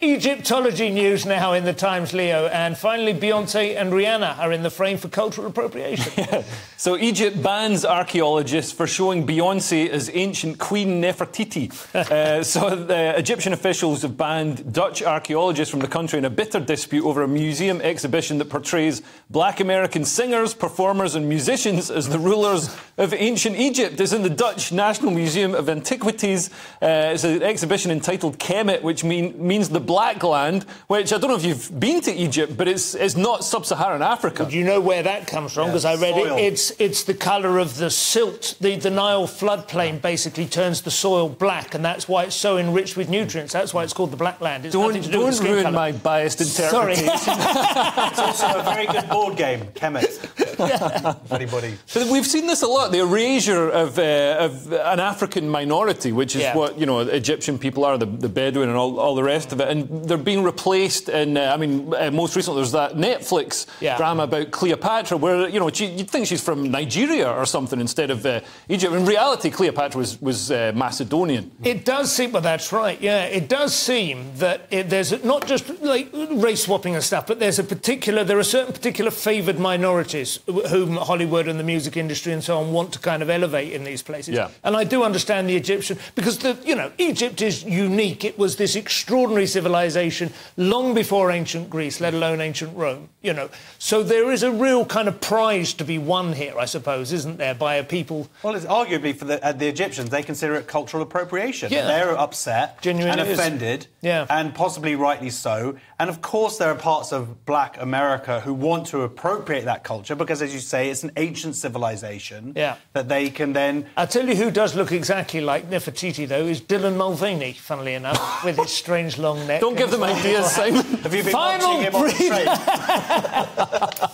Egyptology news now in the Times, Leo, and finally Beyonce and Rihanna are in the frame for cultural appropriation. Yeah. So Egypt bans archaeologists for showing Beyonce as ancient Queen Nefertiti. So the Egyptian officials have banned Dutch archaeologists from the country in a bitter dispute over a museum exhibition that portrays black American singers, performers and musicians as the rulers of ancient Egypt. It's in the Dutch National Museum of Antiquities. It's an exhibition entitled Kemet, which means the Black Land, which I don't know if you've been to Egypt, but it's not sub-Saharan Africa. Do you know where that comes from? Because I read it. It's the colour of the silt. The Nile floodplain basically turns the soil black, and that's why it's so enriched with nutrients. That's why it's called the Black Land. It's don't ruin colour. my biased interpretation. It's also a very good board game, Kemet. Anybody? But we've seen this a lot. The erasure of an African minority, which is what Egyptian people are, the Bedouin and all the rest of it. And they're being replaced in, most recently there's that Netflix drama about Cleopatra where, you'd think she's from Nigeria or something instead of Egypt. In reality, Cleopatra was Macedonian. It does seem, well, that's right, yeah. It does seem that there's not just like race swapping and stuff, but there are certain particular favoured minorities whom Hollywood and the music industry and so on want to kind of elevate in these places. Yeah. And I do understand the Egyptian, because Egypt is unique. It was this extraordinary civilization long before ancient Greece, let alone ancient Rome, So there is a real kind of prize to be won here, I suppose, isn't there, by a people... Well, it's arguably for the Egyptians, they consider it cultural appropriation. Yeah. They're upset and offended, and possibly rightly so. And, of course, there are parts of black America who want to appropriate that culture because, as you say, it's an ancient civilization that they can then... I'll tell you who does look exactly like Nefertiti, though, is Dylan Mulvaney, funnily enough, with his strange long neck. Don't give them ideas, Simon. Have you been watching him on the train?